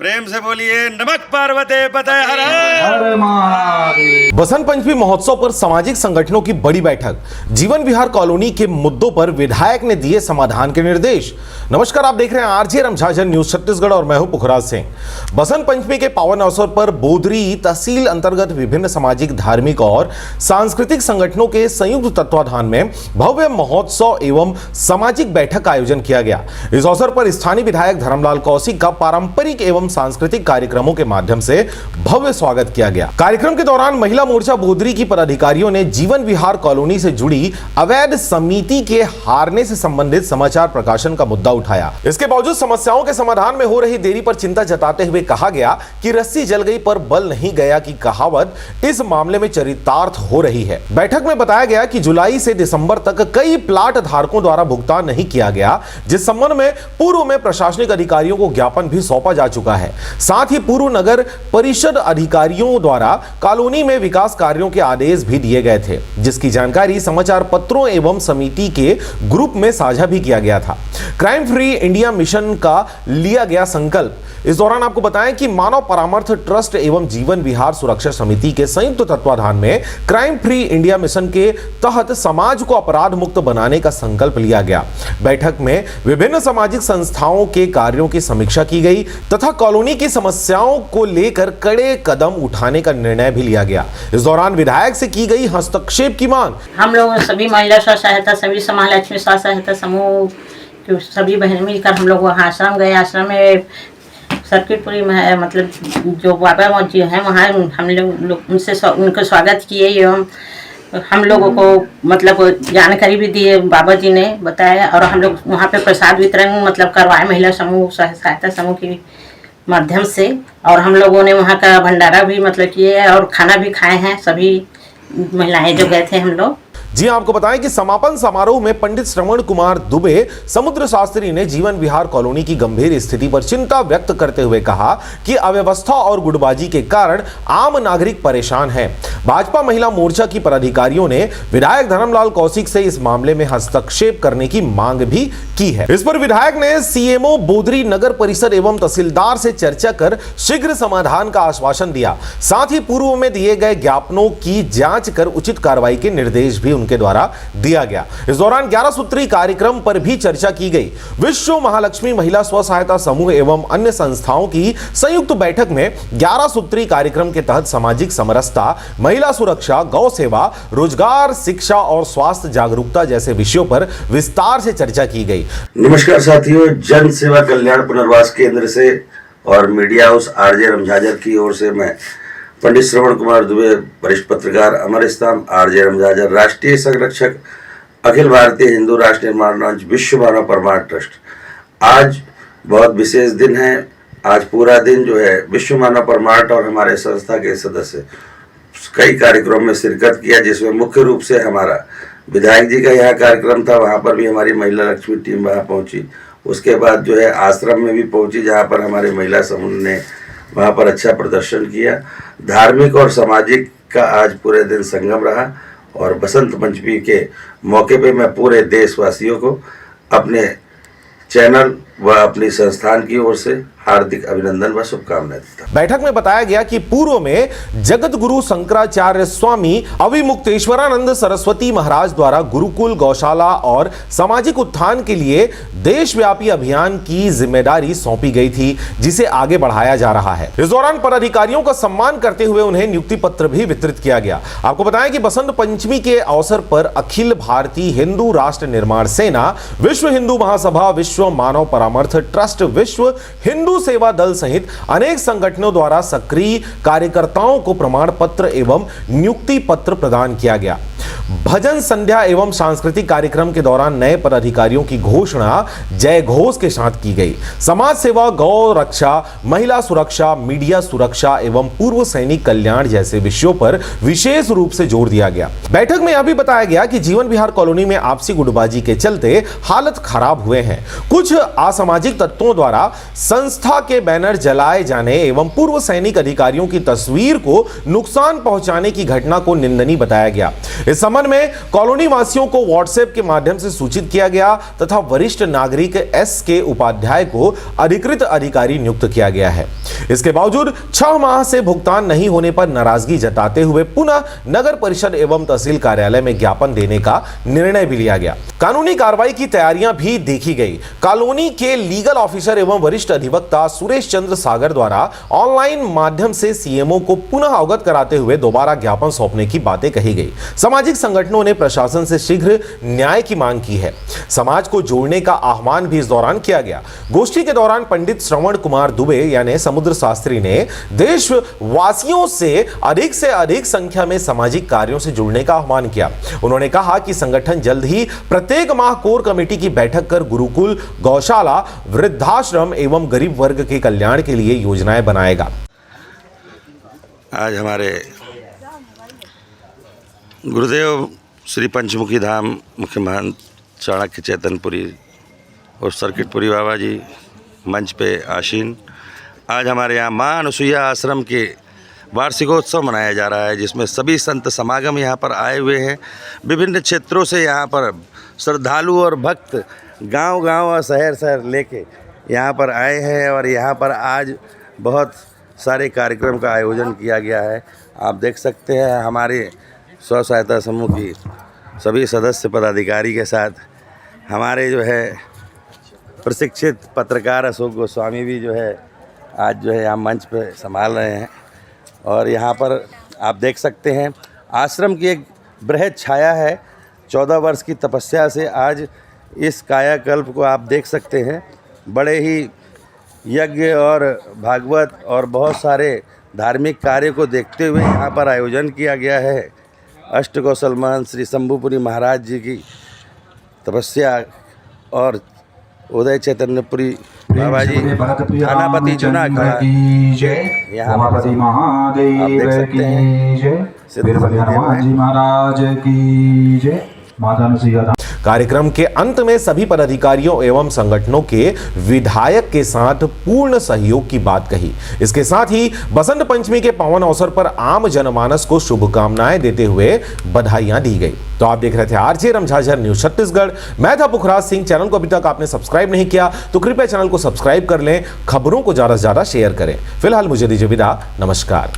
प्रेम से बोलिए नमक पार्वती पते हर हर। बसंत पंचमी महोत्सव पर सामाजिक संगठनों की बड़ी बैठक। जीवन विहार कॉलोनी के मुद्दों पर विधायक ने दिए समाधान के निर्देश। नमस्कार, आप देख रहे हैं आरजे रमझाझर न्यूज छत्तीसगढ़ और मैं हूं पुखराज सिंह। बसंत पंचमी के पावन अवसर पर बोदरी तहसील अंतर्गत विभिन्न सामाजिक, धार्मिक और सांस्कृतिक संगठनों के संयुक्त तत्वाधान में भव्य महोत्सव एवं सामाजिक बैठक का आयोजन किया गया। इस अवसर पर स्थानीय विधायक धर्मलाल कौशिक का पारंपरिक एवं सांस्कृतिक कार्यक्रमों के माध्यम से भव्य स्वागत किया गया। कार्यक्रम के दौरान महिला मोर्चा बोदरी की पदाधिकारियों ने जीवन विहार कॉलोनी से जुड़ी अवैध समिति के हारने से संबंधित समाचार प्रकाशन का मुद्दा उठाया। इसके बावजूद समस्याओं के समाधान में हो रही देरी पर चिंता जताते हुए कहा गया कि रस्सी जल गई पर बल नहीं गया की कहावत इस मामले में चरितार्थ हो रही है। बैठक में बताया गया कि जुलाई से दिसंबर तक कई प्लाट धारकों द्वारा भुगतान नहीं किया गया, जिस संबंध में पूर्व में प्रशासनिक अधिकारियों को ज्ञापन भी सौंपा जा चुका है। साथ ही पूर्व नगर परिषद अधिकारियों द्वारा कॉलोनी में विकास कार्यों के आदेश भी दिए गए थे, जिसकी जानकारी समाचार पत्रों एवं समिति के ग्रुप में साझा भी किया गया था। क्राइम फ्री इंडिया मिशन का लिया गया संकल्प। इस दौरान आपको बताएं कि मानव परामर्श ट्रस्ट एवं जीवन विहार सुरक्षा समिति के संयुक्त तत्वाधान में क्राइम फ्री इंडिया मिशन के तहत समाज को अपराध मुक्त बनाने का संकल्प लिया गया। बैठक में विभिन्न सामाजिक संस्थाओं के कार्यों की समीक्षा की गई तथा कॉलोनी की समस्याओं को लेकर कड़े कदम उठाने का निर्णय भी लिया गया। इस दौरान विधायक से की गई हस्तक्षेप की मांग। हम लोग सभी महिला स्व सहायता सभी महालक्ष्मी स्व सहायता समूह सभी बहन मिलकर हम लोग वहाँ आश्रम गए। आश्रम में सर्किटपुरी में मतलब जो बाबा जी हैं वहाँ हम लोग उनसे उनको स्वागत किए एवं हम लोगों को मतलब जानकारी भी दिए, बाबा जी ने बताया। और हम लोग वहाँ पे प्रसाद वितरण मतलब करवाए महिला समूह सहायता समूह के माध्यम से। और हम लोगों ने वहाँ का भंडारा भी मतलब किए और खाना भी खाए हैं सभी महिलाएं जो गए थे हम लोग। जी आपको बताएं कि समापन समारोह में पंडित श्रवण कुमार दुबे समुद्र शास्त्री ने जीवन विहार कॉलोनी की गंभीर स्थिति पर चिंता व्यक्त करते हुए कहा कि अव्यवस्था और गुटबाजी के कारण आम नागरिक परेशान हैं। भाजपा महिला मोर्चा की पदाधिकारियों ने विधायक धर्मलाल कौशिक से इस मामले में हस्तक्षेप करने की मांग भी की है। इस पर विधायक ने सीएमओ बोदरी, नगर परिषद एवं तहसीलदार से चर्चा कर शीघ्र समाधान का आश्वासन दिया। साथ ही पूर्व में दिए गए ज्ञापनों की जांच कर उचित कार्रवाई के निर्देश भी के द्वारा दिया गया। इस दौरान 11 सूत्री कार्यक्रम पर भी चर्चा की गई। विश्व महालक्ष्मी महिला स्व सहायता समूह एवं अन्य संस्थाओं की संयुक्त बैठक में 11 सूत्री कार्यक्रम के तहत सामाजिक समरसता, महिला सुरक्षा, गौ सेवा, रोजगार, शिक्षा और स्वास्थ्य जागरूकता जैसे विषयों पर विस्तार से चर्चा की गई। नमस्कार साथियों, जन सेवा कल्याण पुनर्वास केंद्र से और मीडिया हाउस आरजे रमझाझर की ओर से मैं पंडित श्रवण कुमार दुबे, वरिष्ठ पत्रकार, अमर स्तंभ, आरजे रमझाझर, राष्ट्रीय संरक्षक, अखिल भारतीय हिंदू राष्ट्र निर्माण मंच, विश्व मानव परमार्थ ट्रस्ट। आज बहुत विशेष दिन है। आज पूरा दिन जो है विश्व मानव परमार्थ और हमारे संस्था के सदस्य कई कार्यक्रम में शिरकत किया, जिसमें मुख्य रूप से हमारा विधायक जी का यहाँ कार्यक्रम था। वहाँ पर भी हमारी महिला लक्ष्मी टीम वहाँ पहुँची। उसके बाद जो है आश्रम में भी पहुँची, जहाँ पर हमारे महिला समूह ने वहाँ पर अच्छा प्रदर्शन किया। धार्मिक और सामाजिक का आज पूरे दिन संगम रहा और बसंत पंचमी के मौके पे मैं पूरे देशवासियों को अपने चैनल व अपनी संस्थान की ओर से हार्दिक अभिनंदन व शुभकामनाएं देता। बैठक में बताया गया कि पूर्व में जगत गुरु शंकराचार्य स्वामी अविमुक्तेश्वरानंद सरस्वती महाराज द्वारा गुरुकुल, गौशाला और सामाजिक उत्थान के लिए देशव्यापी अभियान की जिम्मेदारी सौंपी गई थी, जिसे आगे बढ़ाया जा रहा है। इस दौरान पदाधिकारियों का सम्मान करते हुए उन्हें नियुक्ति पत्र भी वितरित किया गया। आपको बताएं कि बसंत पंचमी के अवसर पर अखिल भारतीय हिंदू राष्ट्र निर्माण सेना, विश्व हिंदू महासभा, विश्व मानव परामर्श ट्रस्ट, विश्व हिंदू सेवा दल सहित अनेक संगठनों द्वारा सक्रिय कार्यकर्ताओं को प्रमाण पत्र एवं नियुक्ति पत्र प्रदान किया गया। भजन संध्या एवं सांस्कृतिक कार्यक्रम के दौरान नए पदाधिकारियों की घोषणा जय घोष के साथ की गई। समाज सेवा, गौ रक्षा, महिला सुरक्षा, मीडिया सुरक्षा एवं पूर्व सैनिक कल्याण जैसे विषयों पर विशेष रूप से जोर दिया गया। बैठक में यह भी बताया गया कि जीवन विहार कॉलोनी में आपसी गुटबाजी के चलते हालत खराब हुए हैं। कुछ असामाजिक तत्वों द्वारा संस्था के बैनर जलाए जाने एवं पूर्व सैनिक अधिकारियों की तस्वीर को नुकसान पहुंचाने की घटना को निंदनीय बताया गया। इस संबंध में कॉलोनी वासियों को व्हाट्सएप के माध्यम से सूचित किया गया तथा वरिष्ठ नागरिक एस के उपाध्याय को अधिकृत अधिकारी नियुक्त किया गया है। इसके बावजूद 6 माह से भुगतान नहीं होने पर नाराजगी जताते हुए पुनः नगर परिषद एवं तहसील कार्यालय में ज्ञापन देने का निर्णय भी लिया गया। कानूनी कार्रवाई की तैयारियां भी देखी गई। कॉलोनी के लीगल ऑफिसर एवं वरिष्ठ अधिवक्ता सुरेश चंद्र सागर द्वारा ऑनलाइन माध्यम से सीएमओ को पुनः अवगत कराते हुए दोबारा ज्ञापन सौंपने की बातें कही गई। सामाजिक संगठनों ने प्रशासन से शीघ्र न्याय की मांग की है। समाज को जोड़ने का आह्वान भी इस दौरान किया गया। गोष्ठी के दौरान पंडित श्रवण कुमार दुबे यानी समुद्र शास्त्री ने देशवासियों से अधिक संख्या में सामाजिक कार्यों से जुड़ने का आह्वान किया। उन्होंने कहा कि संगठन जल्द ही प्रत्येक माह कोर कमेटी की बैठक कर गुरुकुल, गौशाला, वृद्धाश्रम एवं गरीब वर्ग के कल्याण के लिए योजनाएं बनाएगा। आज हमारे गुरुदेव श्री पंचमुखी धाम मुख्य महंत चाणक्य चैतन्यपुरी और सर्किटपुरी बाबा जी मंच पे आसीन। आज हमारे यहाँ माँ अनुसुईया आश्रम के वार्षिकोत्सव मनाया जा रहा है, जिसमें सभी संत समागम यहाँ पर आए हुए हैं। विभिन्न क्षेत्रों से यहाँ पर श्रद्धालु और भक्त गांव-गांव और शहर लेके यहाँ पर आए हैं और यहाँ पर आज बहुत सारे कार्यक्रम का आयोजन किया गया है। आप देख सकते हैं हमारे स्व सहायता समूह की सभी सदस्य पदाधिकारी के साथ हमारे जो है प्रशिक्षित पत्रकार अशोक गोस्वामी भी जो है आज जो है यहाँ मंच पे संभाल रहे हैं। और यहाँ पर आप देख सकते हैं आश्रम की एक बृहद छाया है। 14 वर्ष की तपस्या से आज इस कायाकल्प को आप देख सकते हैं। बड़े ही यज्ञ और भागवत और बहुत सारे धार्मिक कार्य को देखते हुए यहाँ पर आयोजन किया गया है। अष्टकौशल महंत श्री शंभुपुरी महाराज जी की तपस्या और उदय चैतन्यपुरी बाबा जी थानापति चुना खड़ा यहाँ पर आप देख सकते हैं। सिद्ध हनुमान जी महाराज की जय। कार्यक्रम के अंत में सभी पदाधिकारियों एवं संगठनों के विधायक के साथ पूर्ण सहयोग की बात कही। इसके साथ ही बसंत पंचमी के पावन अवसर पर आम जनमानस को शुभकामनाएं देते हुए बधाइयां दी गई। तो आप देख रहे थे आरजे रमझाझर न्यूज छत्तीसगढ़। मैं था पुखराज सिंह। चैनल को अभी तक आपने सब्सक्राइब नहीं किया तो कृपया चैनल को सब्सक्राइब कर लें। खबरों को ज्यादा से ज्यादा शेयर करें। फिलहाल मुझे दीजिए विदा। नमस्कार।